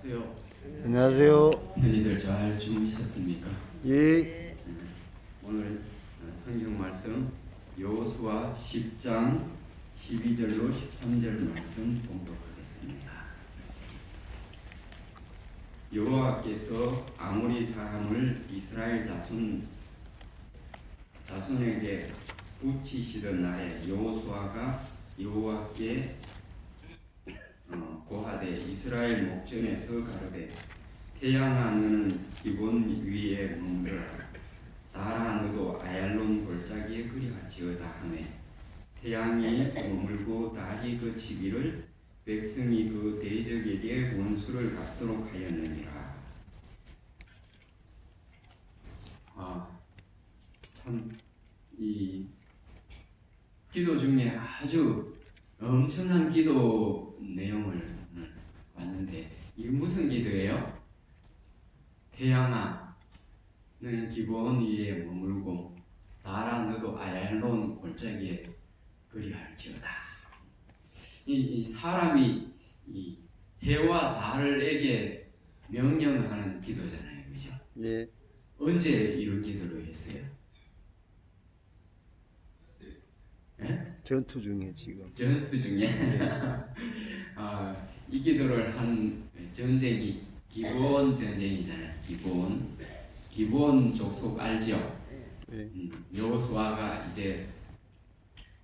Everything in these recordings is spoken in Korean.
안녕하세요. 안녕하세요. 편히들 잘 주무셨습니까? 예. 오늘 성경 말씀 여호수아 10장 12절로 13절 말씀 봉독하겠습니다. 여호와께서 아모리 사람을 이스라엘 자손에게 붙이시던 날에 여호수아가 여호와께 고하되 이스라엘 목전에서 가로되 태양아 너는 기본 위에 머무르라 달아 너도 아얄론 골짜기에 그리할지어다 하매 태양이 머물고 달이 그치기를 백성이 그 대적에게 원수를 갚도록 하였느니라. 참 이 기도 중에 아주 엄청난 기도 내용을 봤는데 이게 무슨 기도예요? 태양아 너는 기본 위에 머물고 달아 너도 아얄론 골짜기에 그리할지어다. 이 사람이 이 해와 달에게 명령하는 기도잖아요, 그죠? 네. 언제 이런 기도를 했어요? 네? 전투 중에 지금. 전투 중에 이 기도를 한 전쟁이 기본 전쟁이잖아요. 기본 족속 알죠? 네. 여호수아가 이제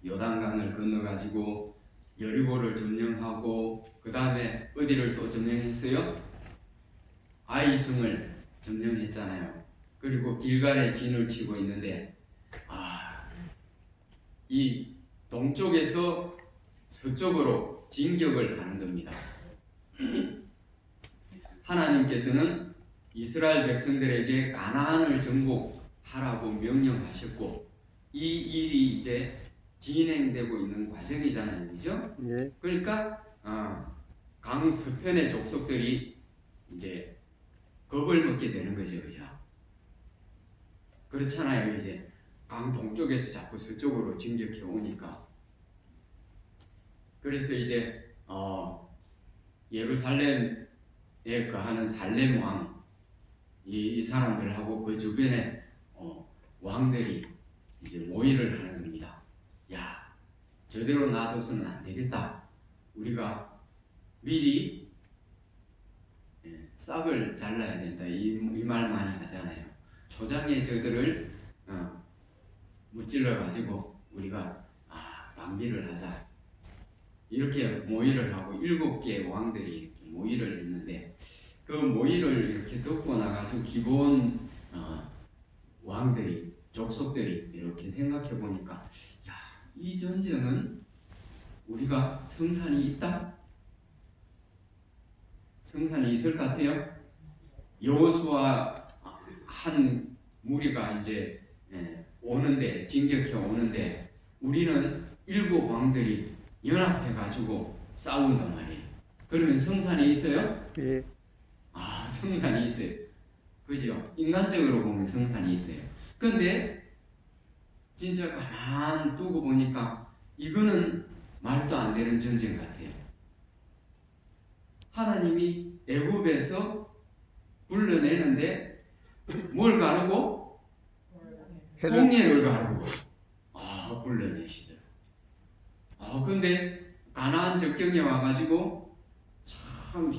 요단강을 건너가지고 여리고를 점령하고 그 다음에 어디를 또 점령했어요? 아이성을 점령했잖아요. 그리고 길갈에 진을 치고 있는데 이 동쪽에서 서쪽으로 진격을 하는 겁니다. 하나님께서는 이스라엘 백성들에게 가나안을 정복하라고 명령하셨고 이 일이 이제 진행되고 있는 과정이잖아요, 그죠? 예. 그러니까 강서편의 족속들이 이제 겁을 먹게 되는 거죠, 그죠? 그렇잖아요, 이제 강 동쪽에서 자꾸 서쪽으로 진격해 오니까. 그래서 이제 예루살렘에 거하는 살렘 왕, 이 사람들하고 그 주변에 왕들이 이제 모의를 하는 겁니다. 야, 저대로 놔둬서는 안 되겠다. 우리가 미리 싹을 잘라야 된다. 이 말 많이 하잖아요. 초장에 저들을 무찔러 가지고 우리가 방비를 하자. 이렇게 모의를 하고 7개의 왕들이 이렇게 모의를 했는데 그 모의를 이렇게 듣고 나가지고 기본 왕들이 족속들이 이렇게 생각해 보니까 이 전쟁은 우리가 성산이 있다? 성산이 있을 것 같아요? 여호수아 한 무리가 이제 오는데 진격해 오는데 우리는 7 왕들이 연합해 가지고 싸운단 말이에요. 그러면 성산이 있어요? 예. 성산이 있어요. 그죠? 인간적으로 보면 성산이 있어요. 근데 진짜 가만 두고 보니까 이거는 말도 안 되는 전쟁 같아요. 하나님이 애굽에서 불러내는데 뭘 가르고? 홍해를 가르고 불러내시더라. 근데 가나안 적경에 와가지고 참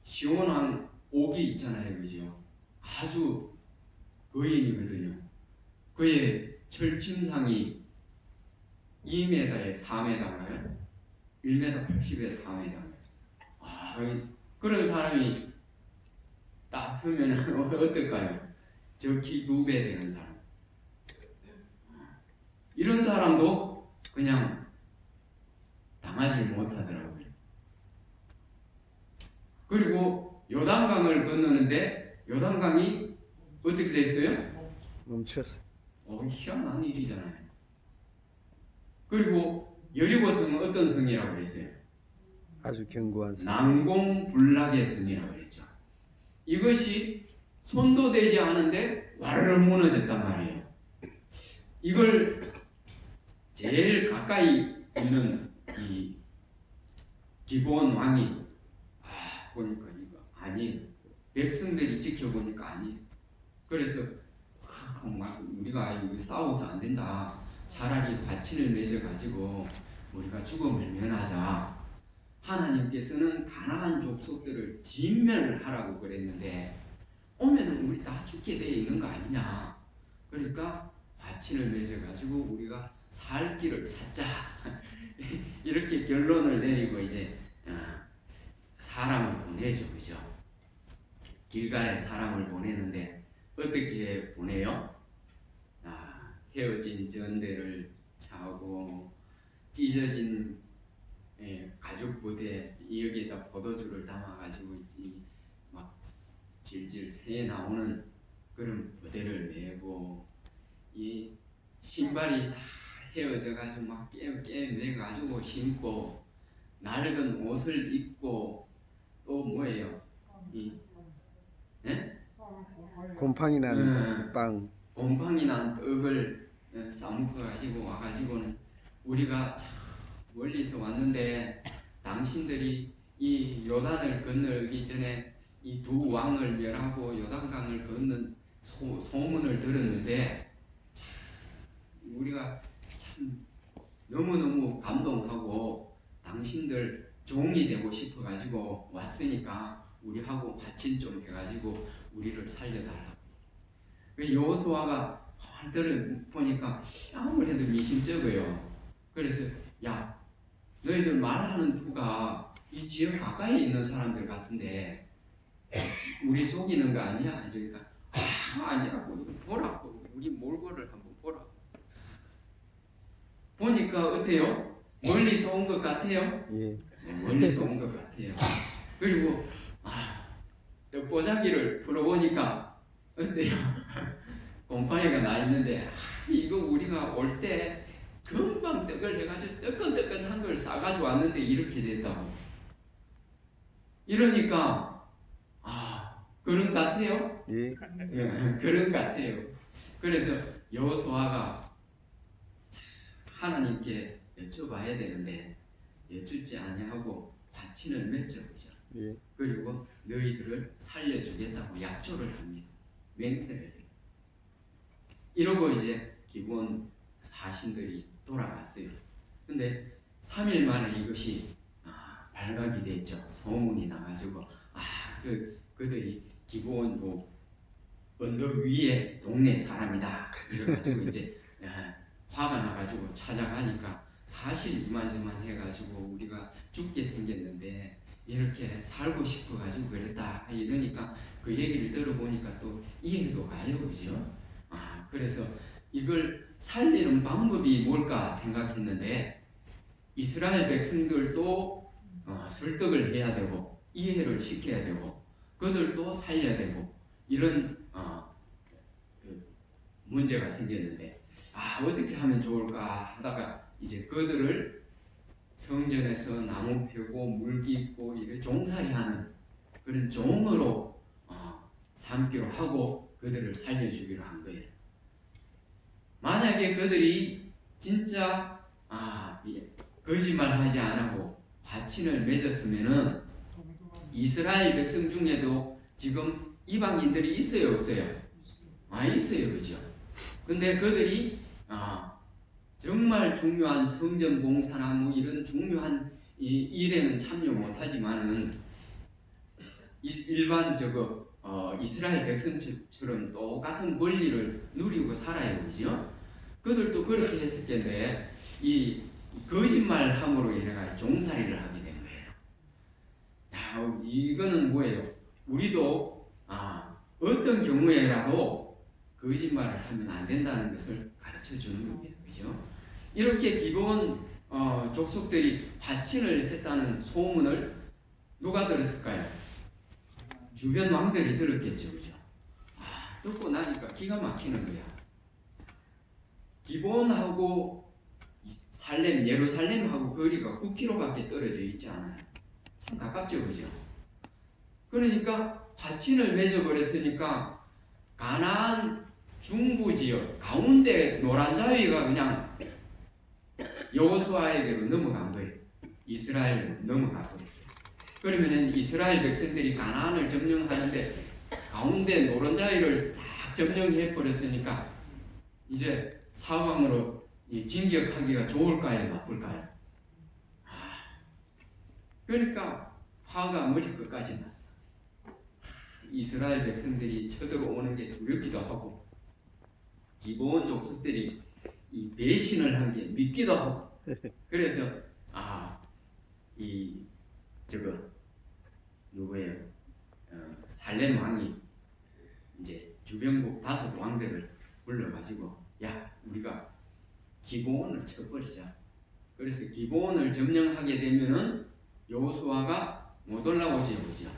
시원한 옥이 있잖아요, 그죠? 아주 거인이거든요. 그의 철침상이 2m에 4m인가요? 1m 80에 4m. 그런 사람이 딱 서면 어떨까요? 저 키 2배 되는 사람. 이런 사람도 그냥 당하지 못하더라고요. 그리고 요단강을 건너는데 요단강이 어떻게 됐어요? 멈췄어. 희한한 일이잖아요. 그리고 여리고 성은 어떤 성이라고 그랬어요? 아주 견고한 성. 난공불락의 성이라고 그랬죠. 이것이 손도 되지 않은데 와르르 무너졌단 말이에요. 이걸 제일 가까이 있는 이 기브온 왕이 보니까 이거 아니에요. 백성들이 지켜보니까 아니에요. 그래서 막 우리가 이거 싸워서 안 된다. 차라리 화친을 맺어가지고 우리가 죽음을 면하자. 하나님께서는 가나안 족속들을 진멸을 하라고 그랬는데 오면은 우리 다 죽게 돼 있는 거 아니냐. 그러니까 화친을 맺어가지고 우리가 살 길을 찾자. 이렇게 결론을 내리고 이제 사람을 보내죠, 그죠? 길갈에 사람을 보내는데 어떻게 보내요? 헤어진 전대를 차고 찢어진 가죽 부대 여기에다 포도주를 담아가지고 막 질질 새 나오는 그런 부대를 메고 이 신발이 다 헤어져가지고 막 깨매가지고 신고 낡은 옷을 입고 또 뭐예요? 곰팡이 나는 빵. 곰팡이 난 떡을 싸먹어가지고 와가지고는 우리가 멀리서 왔는데 당신들이 이 요단을 건너기 전에 이 두 왕을 멸하고 요단강을 건넌 소문을 들었는데 우리가 참 너무너무 감동하고 당신들 종이 되고 싶어가지고 왔으니까 우리하고 화친 좀 해가지고 우리를 살려달라고. 여호수아가 들을 보니까 아무래도 미심쩍어요. 그래서 야 너희들 말하는 투가 이 지역 가까이 있는 사람들 같은데 우리 속이는 거 아니야? 이러니까 아니라고 보라고 우리 몰골을 한번 보라고. 보니까 어때요? 멀리서 온 것 같아요? 예. 멀리서 온 것 같아요. 그리고 떡보자기를 풀어보니까 어때요? 곰팡이가 나 있는데 이거 우리가 올 때 금방 떡을 해가지고 뜨끈뜨끈한 걸 싸가지고 왔는데 이렇게 됐다고. 이러니까 그런 것 같아요? 예. 그런 것 같아요. 그래서 여호수아가 하나님께 여쭤봐야 되는데 여쭙지 아니하고 화친을 맺죠, 그죠? 예. 그리고 너희들을 살려주겠다고 약조를 합니다. 맹세를 해요. 이러고 이제 기본 사신들이 돌아갔어요. 근데 3일 만에 이것이 발각이 됐죠. 소문이 나가지고 그들이 기본 언덕 위에 동네 사람이다. 이래가지고 이제 화가 나가지고 찾아가니까 사실 이만저만 해가지고 우리가 죽게 생겼는데 이렇게 살고 싶어가지고 그랬다. 이러니까 그 얘기를 들어보니까 또 이해도 가요, 그죠? 그래서 이걸 살리는 방법이 뭘까 생각했는데 이스라엘 백성들도 설득을 해야 되고 이해를 시켜야 되고 그들도 살려야 되고 이런 문제가 생겼는데 어떻게 하면 좋을까 하다가 이제 그들을 성전에서 나무 펴고 물 깃고 이렇게 종살이하는 그런 종으로 삼기로 하고 그들을 살려주기로 한 거예요. 만약에 그들이 진짜 거짓말하지 않고 화친을 맺었으면은 이스라엘 백성 중에도 지금 이방인들이 있어요, 없어요? 있어요, 그죠? 근데 그들이 정말 중요한 성전 봉사나 뭐 이런 중요한 일에는 참여 못하지만은 일반 이스라엘 백성처럼 똑같은 권리를 누리고 살아요, 그죠? 그들도 그렇게 했을 텐데 이 거짓말함으로 인해 종살이를 하게 된 거예요. 이거는 뭐예요? 우리도 어떤 경우에라도 거짓말을 하면 안 된다는 것을 가르쳐 주는 겁니다, 그죠? 이렇게 기본 족속들이 화친을 했다는 소문을 누가 들었을까요? 주변 왕들이 들었겠죠, 그죠? 듣고 나니까 기가 막히는 거야. 기본하고 예루살렘하고 거리가 9km밖에 떨어져 있지 않아요. 참 가깝죠, 그죠? 그러니까 화친을 맺어버렸으니까 가나안 중부 지역 가운데 노란 자위가 그냥 여호수아에게로 넘어간 거예요. 이스라엘로 넘어가 버렸어요. 그러면은 이스라엘 백성들이 가나안을 점령하는데 가운데 노른자위를 딱 점령해 버렸으니까 이제 사방으로 이 진격하기가 좋을까요, 나쁠까요? 그러니까 화가 머리끝까지 났어. 이스라엘 백성들이 쳐들어오는 게 두렵기도 하고 기브온 족속들이 이 배신을 한 게 믿기도 하고 그래서 이 저거 누구예요? 살렘 왕이 이제 주변국 5 왕들을 불러가지고 야 우리가 기브온을 쳐버리자. 그래서 기브온을 점령하게 되면은 여호수아가 못 올라오지 오죠.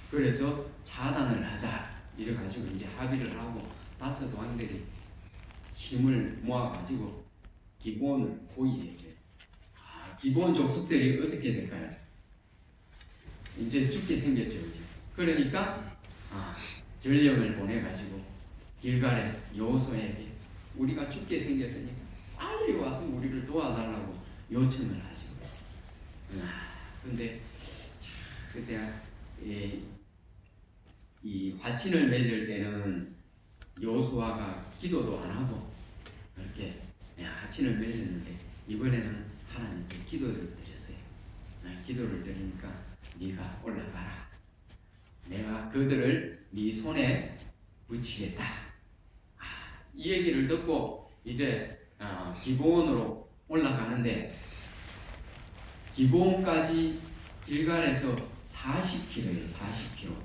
그래서 차단을 하자 이래가지고 이제 합의를 하고 5 왕들이 힘을 모아가지고 기브온을 포위했어요. 기브온 족속들이 어떻게 될까요? 이제 죽게 생겼죠, 그죠? 그러니까 전령을 보내가지고 길갈에 여호수아에게 우리가 죽게 생겼으니까 빨리 와서 우리를 도와달라고 요청을 하신 거죠. 근데 그때 이 화친을 맺을 때는 여호수아가 기도도 안 하고 이렇게 화친을 맺었는데 이번에는 하나님께 기도를 드렸어요. 기도를 드리니까 네가 올라가라. 내가 그들을 네 손에 붙이겠다. 이 얘기를 듣고 이제 기브온으로 올라가는데 기브온까지 길갈에서 40km예요. 40km.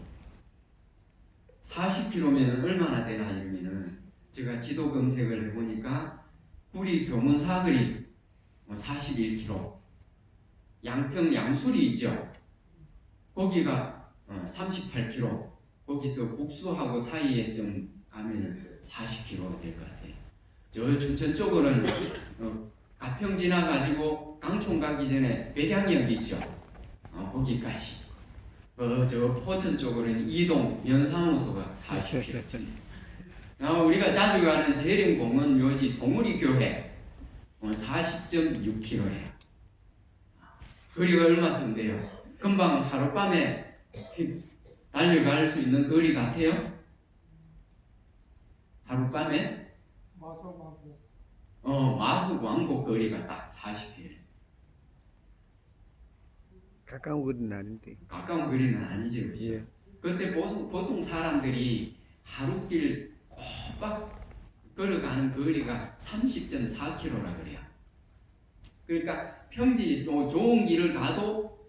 40km면은 얼마나 되나 이러면은 제가 지도 검색을 해보니까 구리 교문 사거리 41km, 양평 양수리 있죠. 거기가 38km. 거기서 국수하고 사이에 좀 가면은 40km가 될 것 같아요. 저 춘천 쪽으로는 가평 지나가지고 강촌 가기 전에 백양역 있죠. 거기까지. 저 포천 쪽으로는 이동 면사무소가 40km. 우리가 자주 가는 재림공원 묘지 소무리 교회 40.6km예요. 거리가 얼마쯤 돼요? 금방 하룻밤에 달려갈 수 있는 거리 같아요? 하룻밤에? 마수 왕복 거리가 딱 40km. 가까운 거리는 아닌데. 가까운 거리는 아니죠, 그렇죠? 예. 그때 보통 사람들이 하루길 꼬박 걸어가는 거리가 30.4km라 그래요. 그러니까 평지 좋은 길을 가도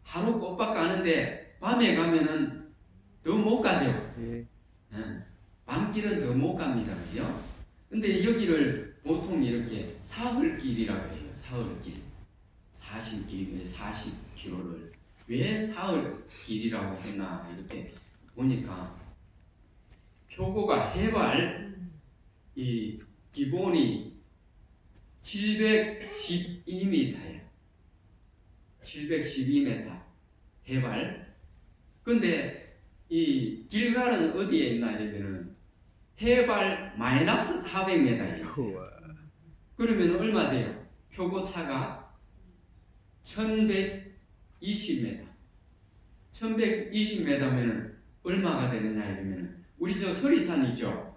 하루 꼬박 가는데 밤에 가면은 더 못 가죠. 예. 밤길은 더 못 갑니다, 그죠? 근데 여기를 보통 이렇게 사흘길이라고 해요. 사흘길. 40km를 왜 사흘길이라고 했나 이렇게 보니까 표고가 해발 이 기본이 712m예요. 712m 해발. 근데 이 길갈은 어디에 있나 이러면은 해발 마이너스 400m에 있어요. 그러면 얼마 돼요? 표고차가 1120m. 1120m면은 얼마가 되느냐 이러면은 우리 저 서리산 있죠?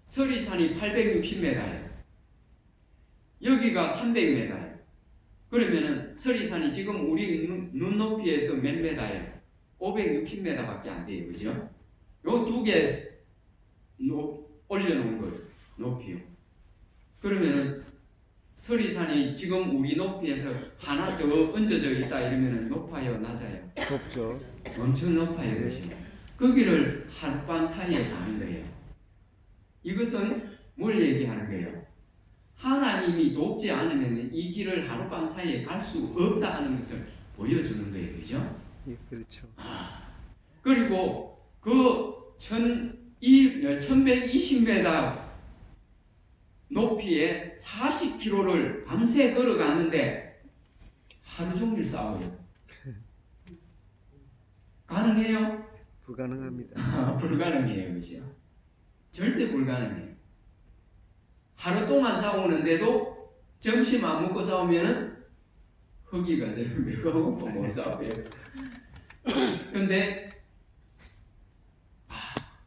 서리산이 860m예요. 여기가 300m예요. 그러면은 서리산이 지금 우리 눈높이에서 몇 m예요? 560m밖에 안 돼요. 그죠? 요 2개 올려놓은 거예요. 높이요. 그러면은 서리산이 지금 우리 높이에서 하나 더 얹어져 있다 이러면은 높아요, 낮아요? 높죠. 엄청 높아요, 그죠? 거기를 하룻밤 사이에 가는 거예요. 이것은 뭘 얘기하는 거예요? 하나님이 돕지 않으면 이 길을 하룻밤 사이에 갈 수 없다 하는 것을 보여주는 거예요, 그죠? 예, 그렇죠. 그리고 그 1120m 높이에 40km를 밤새 걸어갔는데 하루 종일 싸워요. 가능해요? 불가능합니다. 불가능해요, 그죠? 절대 불가능해요. 하루 동안 싸우는데도 점심 안 먹고 싸우면은 허기가 저를 배가 고파 못 싸워요. 근데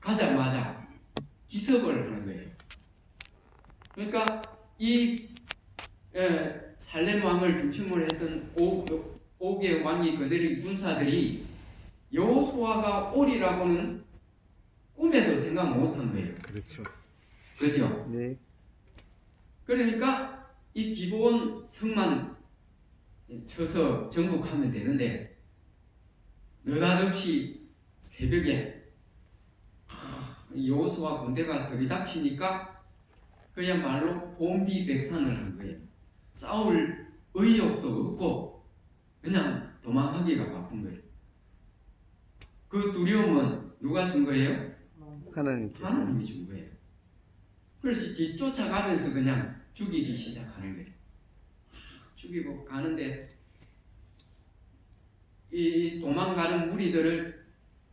가자마자 기습을 하는 거예요. 그러니까 이 살렘 왕을 중심으로 했던 5개 왕이 그들의 군사들이 여호수아가 오리라고는 꿈에도 생각 못한 거예요. 그렇죠. 그죠? 네. 그러니까 이 기브온 성만 쳐서 정복하면 되는데 느닷없이 새벽에 여호수아 군대가 들이닥치니까 그야말로 혼비백산을 한 거예요. 싸울 의욕도 없고 그냥 도망가기가 바쁜 거예요. 그 두려움은 누가 준 거예요? 하나님께서. 하나님이 준 거예요. 그래서 쫓아가면서 그냥 죽이기 시작하는 거예요. 죽이고 가는데 이 도망가는 무리들을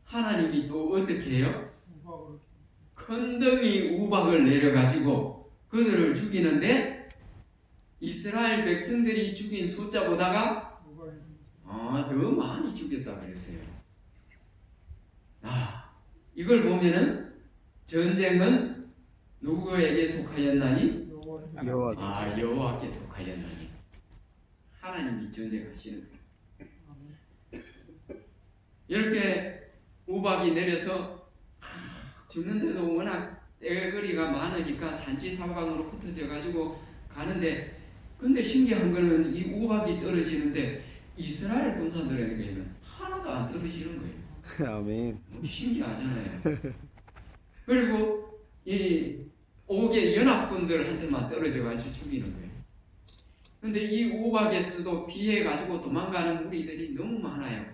하나님이 또 어떻게 해요? 큰 덩이 우박을 내려가지고 그들을 죽이는데 이스라엘 백성들이 죽인 숫자보다가 더 많이 죽였다 그랬어요. 이걸 보면은 전쟁은 누구에게 속하였나니? 여호와께서. 여호와께 속하였나니. 하나님이 전쟁하시는 거예요. 이렇게 우박이 내려서 죽는데도 워낙 떼거리가 많으니까 산지사방으로 흩어져 가지고 가는데, 근데 신기한 거는 이 우박이 떨어지는데 이스라엘 군사들에게는 하나도 안 떨어지는 거예요. 아멘. 신기하잖아요. 그리고 이 5개 연합군들한테만 떨어져가지고 죽이는 거예요. 근데 이 우박에서도 피해가지고 도망가는 무리들이 너무 많아요.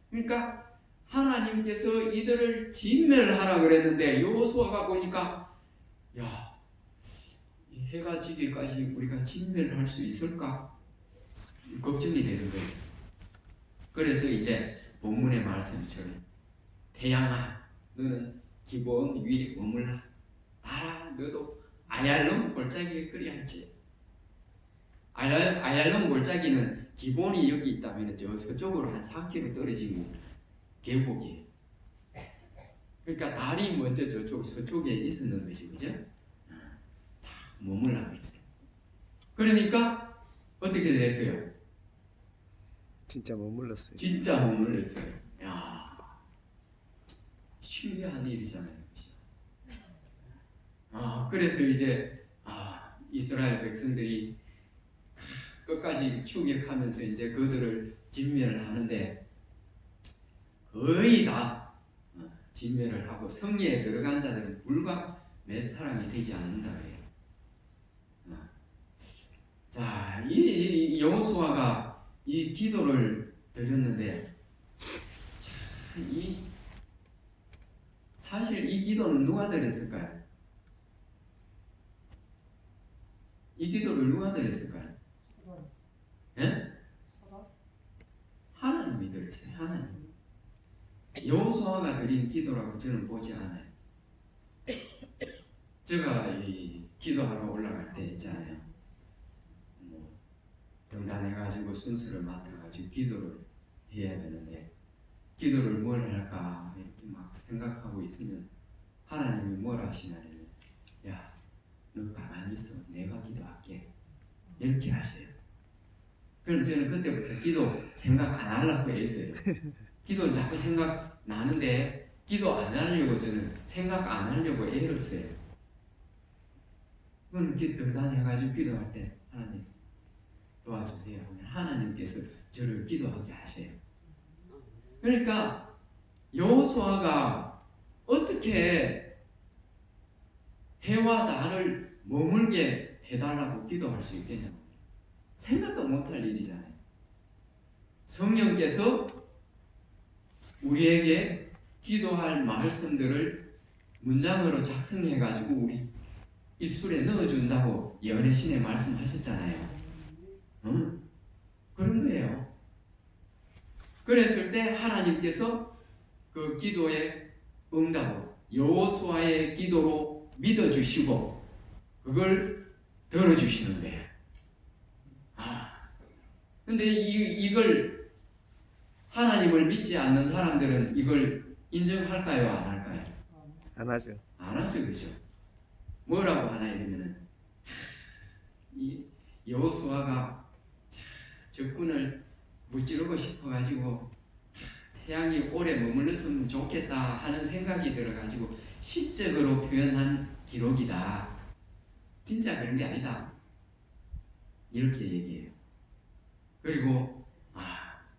그러니까 하나님께서 이들을 진멸하라 그랬는데 여호수아가 보니까 이 해가 지기까지 우리가 진멸할 수 있을까? 걱정이 되는 거예요. 그래서 이제 본문의 말씀처럼 태양아 너는 기브온 위에 머물라. 달아 너도 아얄론 골짜기에 그리할지. 아얄론 골짜기는 기브온이 여기 있다면 저 서쪽으로 한 4km 떨어지고 계곡이에요. 그러니까 달이 먼저 저쪽 서쪽에 있었는 것이 그죠? 다 머물라 그랬어요. 그러니까 어떻게 됐어요? 진짜 머물렀어요. 진짜 머물렀어요. 신기한 일이잖아요. 그래서 이제 이스라엘 백성들이 끝까지 추격하면서 이제 그들을 진멸을 하는데 거의 다 진멸을 하고 성리에 들어간 자들은 불과 몇 사람이 되지 않는다 그래요. 자, 이 여호수아가 이 기도를 드렸는데 사실 이 기도는 누가 드렸을까요? 이 기도를 누가 드렸을까요? 예? 하나님이 드렸어요. 하나님. 여호수아가 드린 기도라고 저는 보지 않아요. 제가 이 기도하러 올라갈 때 있잖아요. 등단해가지고 순서를 맡아가지고 기도를 해야 되는데 기도를 뭘 할까 이렇게 막 생각하고 있으면 하나님이 뭘 하시냐면 야, 너 가만히 있어. 내가 기도할게. 이렇게 하세요. 그럼 저는 그때부터 기도 생각 안 하려고 했어요. 기도 자꾸 생각 나는데 기도 안 하려고 저는 생각 안 하려고 애를 써요. 그럼 등단해가지고 기도할 때 하나님 도와주세요. 하나님께서 저를 기도하게 하세요. 그러니까 여호수아가 어떻게 해와 달을 머물게 해달라고 기도할 수 있겠냐고 생각도 못할 일이잖아요. 성령께서 우리에게 기도할 말씀들을 문장으로 작성해가지고 우리 입술에 넣어준다고 연애신에 말씀하셨잖아요. 그런 거예요. 그랬을 때 하나님께서 그 기도의 응답으로 여호수아의 기도로 믿어주시고 그걸 들어주시는 거예요. 근데 이걸 하나님을 믿지 않는 사람들은 이걸 인정할까요? 안 할까요? 안 하죠. 안 하죠, 그죠? 뭐라고 하나 이러면은 이 여호수아가 적군을 무찌르고 싶어가지고 태양이 오래 머물렀으면 좋겠다 하는 생각이 들어가지고 시적으로 표현한 기록이다. 진짜 그런 게 아니다. 이렇게 얘기해요. 그리고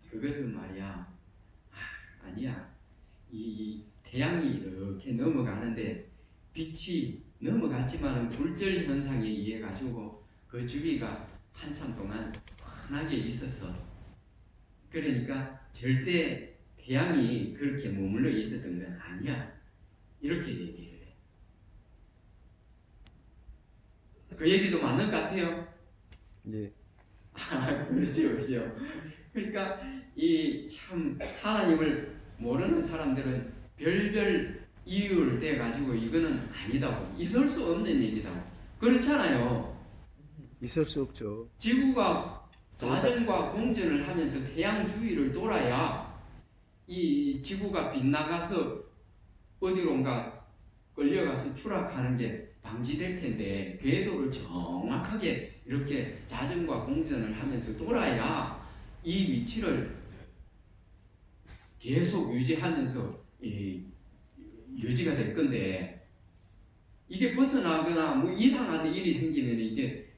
그것은 말이야. 아니야. 이 태양이 이렇게 넘어가는데 빛이 넘어갔지만은 굴절 현상에 의해 가지고 그 주위가 한참 동안 환하게 있었어. 그러니까 절대 태양이 그렇게 머물러 있었던 건 아니야. 이렇게 얘기를 해. 그 얘기도 맞는 것 같아요. 예. 그렇죠, 그렇죠. 그러니까 이 참 하나님을 모르는 사람들은 별별 이유를 대 가지고 이거는 아니다고, 있을 수 없는 얘기다. 그렇잖아요. 있을 수 없죠. 지구가 자전과 공전을 하면서 태양 주위를 돌아야 이 지구가 빗나가서 어디론가 끌려가서 추락하는 게 방지될 텐데 궤도를 정확하게 이렇게 자전과 공전을 하면서 돌아야 이 위치를 계속 유지하면서 유지가 될 건데, 이게 벗어나거나 뭐 이상한 일이 생기면 이게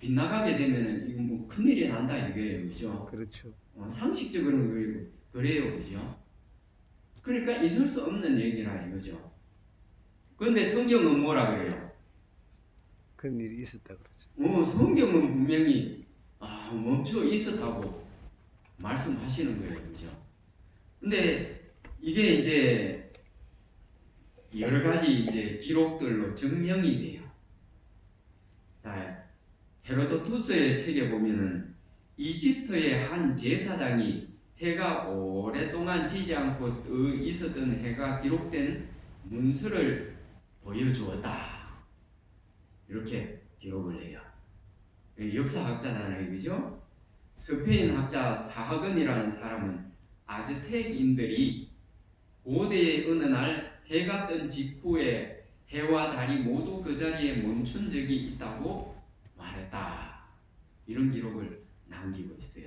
빗나가게 되면은 이거 뭐 큰일이 난다 이거예요, 그죠? 그렇죠. 상식적으로는 그래요, 그죠? 그러니까 있을 수 없는 얘기라 이거죠. 그런데 성경은 뭐라 그래요? 그런 일이 있었다 그러죠. 성경은 분명히 멈춰 있었다고 말씀하시는 거예요, 그죠? 근데 이게 이제 여러 가지 이제 기록들로 증명이 돼요. 자, 헤로도투스의 책에 보면은 이집트의 한 제사장이 해가 오랫동안 지지 않고 떠 있었던 해가 기록된 문서를 보여주었다. 이렇게 기록을 해요. 역사학자잖아요, 그죠? 스페인 학자 사하건이라는 사람은 아즈텍인들이 고대의 어느 날 해가 뜬 직후에 해와 달이 모두 그 자리에 멈춘 적이 있다고 말했다. 이런 기록을 남기고 있어요.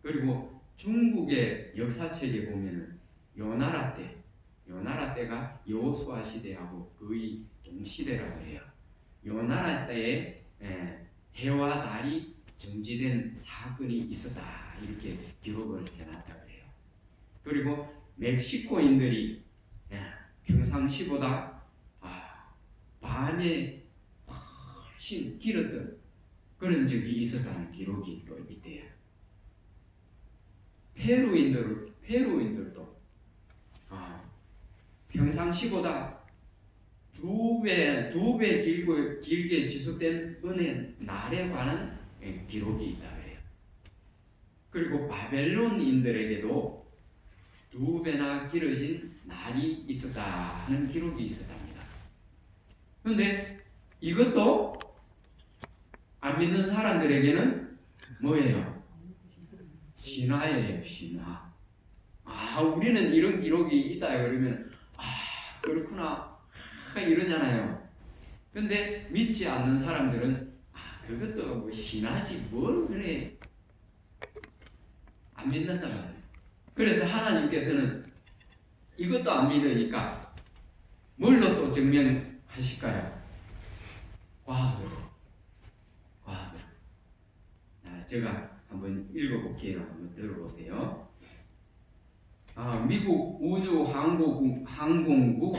그리고 중국의 역사책에 보면은 요나라 때가 여호수아 시대하고 거의 동시대라고 해요. 요나라 때에 해와 달이 정지된 사건이 있었다. 이렇게 기록을 해놨다 그래요. 그리고 멕시코인들이 평상시보다 밤에 훨씬 길었던 그런 적이 있었다는 기록이 또 있대요. 페루인들도 평상시보다 두 배 길게 지속된 은혜 날에 관한 기록이 있다 그래요. 그리고 바벨론인들에게도 2배나 길어진 날이 있었다 하는 기록이 있었답니다. 그런데 이것도 안 믿는 사람들에게는 뭐예요? 신화예요, 신화. 우리는 이런 기록이 있다 그러면 그렇구나 이러잖아요. 근데 믿지 않는 사람들은 그것도 뭐 신화지 뭘 그래, 안 믿는다 말이에요. 그래서 하나님께서는 이것도 안 믿으니까 뭘로 또 증명하실까요? 과학으로. 제가 한번 읽어볼게요. 한번 들어보세요. 미국 우주항공국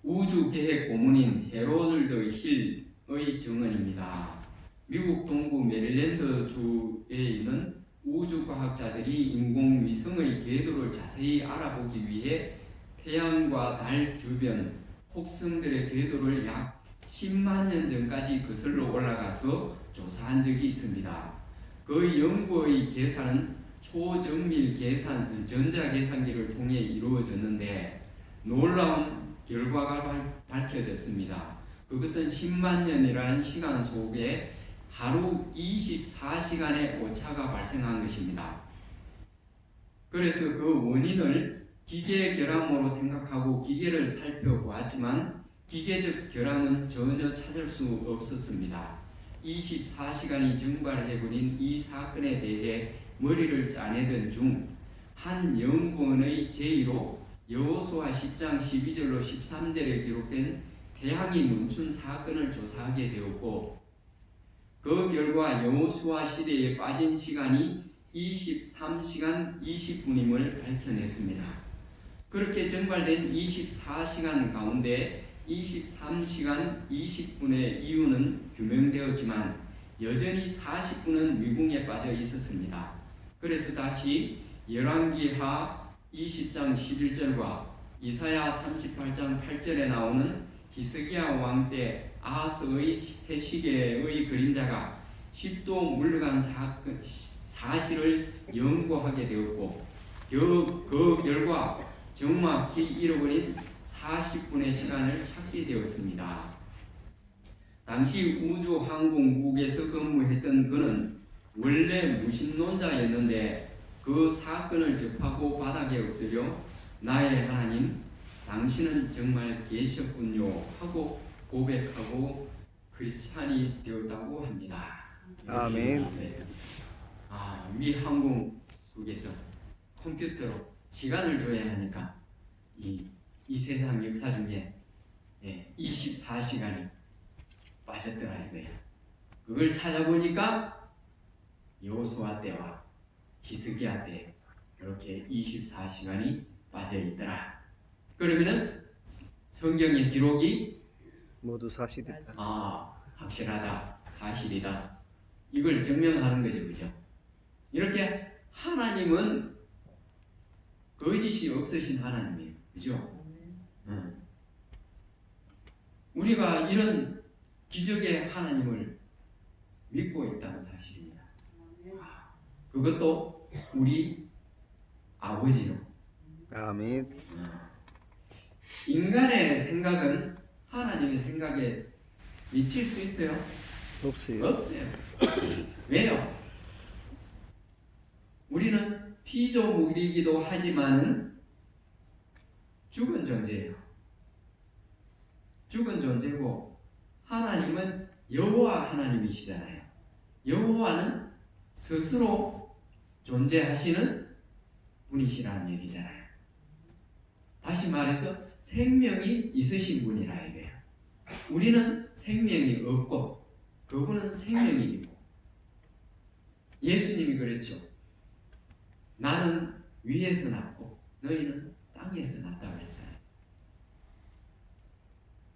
우주계획 고문인 헤로ल्드 힐의 증언입니다. 미국 동부 메릴랜드 주에 있는 우주과학자들이 인공위성의 궤도를 자세히 알아보기 위해 태양과 달 주변 혹성들의 궤도를 약 10만 년 전까지 거슬러 올라가서 조사한 적이 있습니다. 그 연구의 계산은 초정밀 계산, 전자계산기를 통해 이루어졌는데 놀라운 결과가 밝혀졌습니다. 그것은 10만 년이라는 시간 속에 하루 24시간의 오차가 발생한 것입니다. 그래서 그 원인을 기계 결함으로 생각하고 기계를 살펴보았지만 기계적 결함은 전혀 찾을 수 없었습니다. 24시간이 증발해버린 이 사건에 대해 머리를 짜내던 중 한 연구원의 제의로 여호수아 10장 12절로 13절에 기록된 태양이 멈춘 사건을 조사하게 되었고 그 결과 여호수아 시대에 빠진 시간이 23시간 20분임을 밝혀냈습니다. 그렇게 증발된 24시간 가운데 23시간 20분의 이유는 규명되었지만 여전히 40분은 미궁에 빠져 있었습니다. 그래서 다시 열왕기하 20장 11절과 이사야 38장 8절에 나오는 히스기야 왕 때 아하스의 해시계의 그림자가 10도 물러간 사실을 연구하게 되었고 그 결과 정확히 잃어버린 40분의 시간을 찾게 되었습니다. 당시 우주항공국에서 근무했던 그는 원래 무신론자였는데 그 사건을 접하고 바닥에 엎드려 나의 하나님, 당신은 정말 계셨군요 하고 고백하고 크리스찬이 되었다고 합니다. 아멘. 미 항공국에서 컴퓨터로 시간을 줘야 하니까 이 세상 역사 중에 24시간이 빠졌더라 이거야. 그걸 찾아보니까 여호수아 때와 히스기야 때 이렇게 24시간이 빠져 있더라. 그러면은 성경의 기록이 모두 사실이다. 확실하다, 사실이다. 이걸 증명하는 거죠, 그죠? 이렇게 하나님은 거짓이 없으신 하나님이에요, 그죠? 우리가 이런 기적의 하나님을 믿고 있다는 사실입니다. 그것도 우리 아버지요. 아멘. 인간의 생각은 하나님의 생각에 미칠 수 있어요? 없어요. 없어요. 왜요? 우리는 피조물이기도 하지만은 죽은 존재예요. 죽은 존재고 하나님은 여호와 하나님이시잖아요. 여호와는 스스로 존재하시는 분이시라는 얘기잖아요. 다시 말해서 생명이 있으신 분이라 이거예요. 우리는 생명이 없고 그분은 생명이 있고 예수님이 그랬죠. 나는 위에서 났고 너희는 땅에서 났다고 그랬잖아요.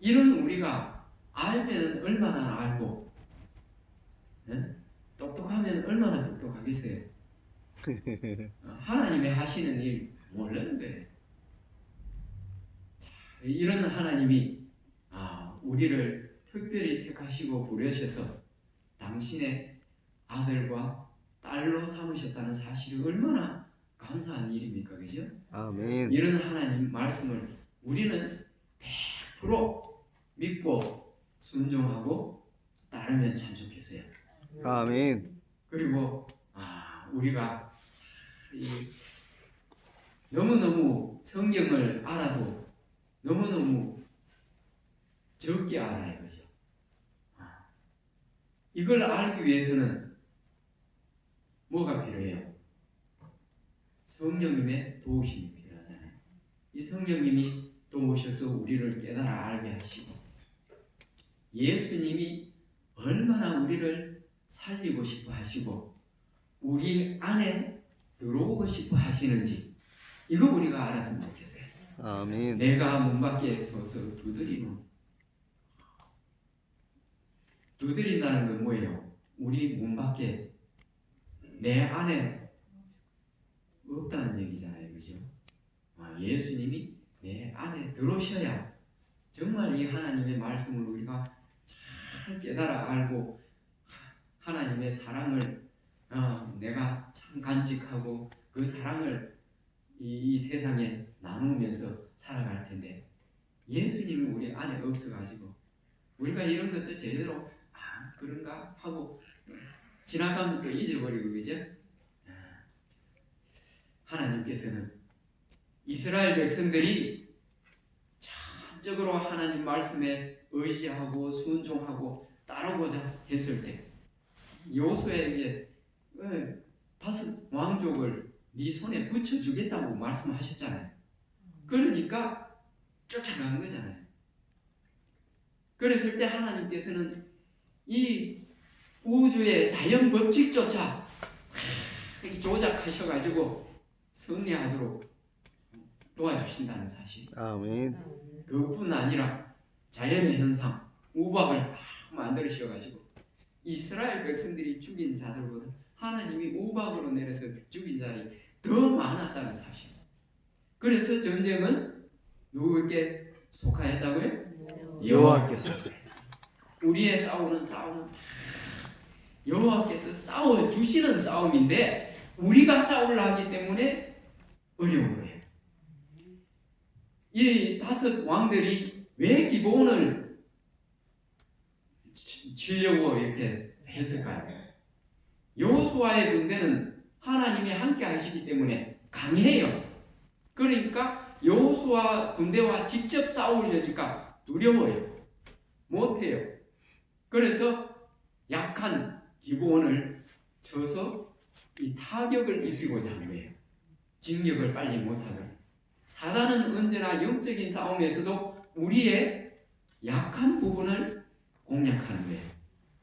이런 우리가 알면 얼마나 알고 똑똑하면 얼마나 똑똑하겠어요. 하나님이 하시는 일 모르는 거예요. 이런 하나님이 우리를 특별히 택하시고 부르셔서 당신의 아들과 딸로 삼으셨다는 사실이 얼마나 감사한 일입니까, 그죠? 아멘. 이런 하나님 말씀을 우리는 100% 믿고 순종하고 따르면 참 좋겠어요. 아멘. 그리고 우리가 너무너무 성경을 알아도 너무너무 적게 알아요, 그죠? 이걸 알기 위해서는 뭐가 필요해요? 성령님의 도우심이 필요하잖아요. 이 성령님이 도우셔서 우리를 깨달아 알게 하시고 예수님이 얼마나 우리를 살리고 싶어 하시고 우리 안에 들어오고 싶어 하시는지 이거 우리가 알았으면 좋겠어요. 아멘. 내가 문 밖에 서서 두드린다는 건 뭐예요? 우리 문 밖에 내 안에 없다는 얘기잖아요, 그죠? 예수님이 내 안에 들어오셔야 정말 이 하나님의 말씀을 우리가 잘 깨달아 알고 하나님의 사랑을 내가 참 간직하고 그 사랑을 이 세상에 나누면서 살아갈 텐데 예수님이 우리 안에 없어가지고 우리가 이런 것도 제대로 그런가 하고 지나가면 또 잊어버리고 그죠? 하나님께서는 이스라엘 백성들이 전적으로 하나님 말씀에 의지하고 순종하고 따르고자 했을 때 여호수아에게 5 왕족을 네 손에 붙여주겠다고 말씀하셨잖아요. 그러니까 쫓아간 거잖아요. 그랬을 때 하나님께서는 이 우주의 자연 법칙조차 조작하셔가지고 승리하도록 도와주신다는 사실. 아멘. 그뿐 아니라 자연의 현상, 우박을 다 만들으셔가지고 이스라엘 백성들이 죽인 자들보다 하나님이 우박으로 내려서 죽인 자들이 더 많았다는 사실. 그래서 전쟁은 누구에게 속하였다고요? 여호와께서. 우리의 싸움은 여호와께서 싸워 주시는 싸움인데 우리가 싸우려 하기 때문에 어려운 거예요. 이 5 왕들이 왜 기브온을 치려고 이렇게 했을까요? 여호수아의 군대는 하나님이 함께 하시기 때문에 강해요. 그러니까 여호수아 군대와 직접 싸우려니까 두려워요. 못해요. 그래서 약한 기브온을 쳐서 이 타격을 입히고자 한 거예요. 진격을 빨리 못하도록. 사단은 언제나 영적인 싸움에서도 우리의 약한 부분을 공략하는 거예요.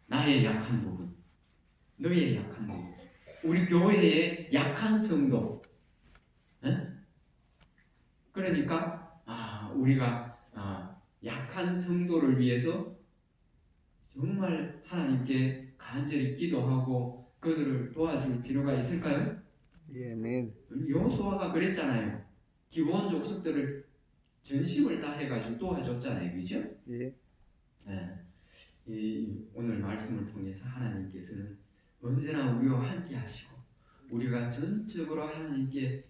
나의 약한 부분, 너의 약한 부분, 우리 교회의 약한 성도. 그러니까 우리가 약한 성도를 위해서 정말 하나님께 간절히 기도하고 그들을 도와줄 필요가 있을까요? 아멘. 여호수아가 그랬잖아요. 기브온 족속들을 전심을 다해가지고 도와줬잖아요, 그죠? 예. 오늘 말씀을 통해서 하나님께서는 언제나 우리와 함께 하시고 우리가 전적으로 하나님께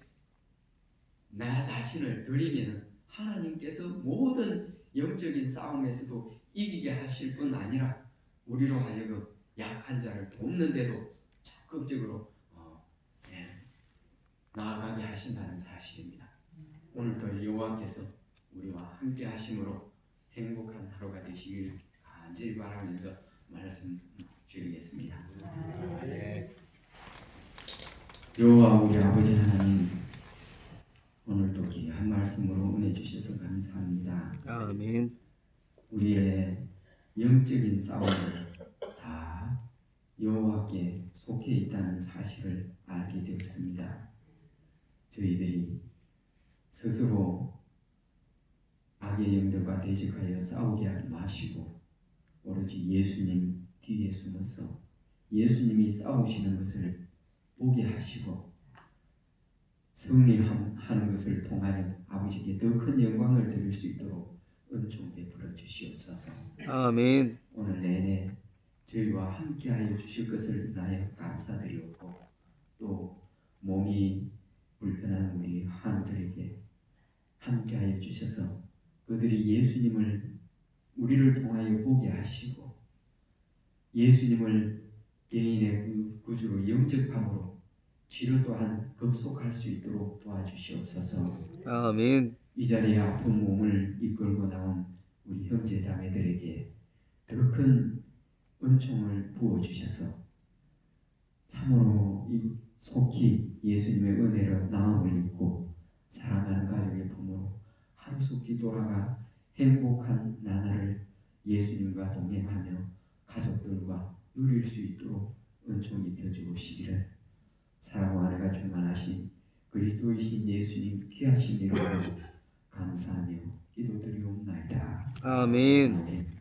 나 자신을 드리면 하나님께서 모든 영적인 싸움에서도 이기게 하실 뿐 아니라 우리로 하여금 약한 자를 돕는데도 적극적으로 나아가게 하신다는 사실입니다. 오늘도 여호와께서 우리와 함께 하심으로 행복한 하루가 되시길 간절히 바라면서 말씀 드리겠습니다. 여호와 우리 아버지 하나님, 오늘도 귀한 말씀으로 은혜 주셔서 감사합니다. 아멘. 우리의 영적인 싸움을 다 여호와께 속해 있다는 사실을 알게 되었습니다. 저희들이 스스로 악의 영들과 대적하여 싸우게 하지 마시고 오로지 예수님 뒤에 숨어서 예수님이 싸우시는 것을 보게 하시고 승리하는 것을 통하여 아버지께 더 큰 영광을 드릴 수 있도록 은총 베풀어 주시옵소서. 아멘. 오늘 내내 저희와 함께하여 주실 것을 인하여 감사드리옵고 또 몸이 불편한 우리 환우들에게 함께하여 주셔서 그들이 예수님을 우리를 통하여 보게 하시고 예수님을 개인의 구주로 영접함으로 치료 또한 급속할 수 있도록 도와주시옵소서. 아멘. 이 자리에 아픈 몸을 이끌고 나온 우리 형제 자매들에게 더 큰 은총을 부어주셔서 참으로 이 속히 예수님의 은혜로 나음을 입고 사랑하는 가족의 품으로 하루속히 돌아가 행복한 나날을 예수님과 동행하며 가족들과 누릴 수 있도록 은총 입혀주시기를 사랑과 은혜가 충만하신 그리스도이신 예수님 귀하신 이름으로 감사하며 기도드리옵나이다. 아멘. 아멘.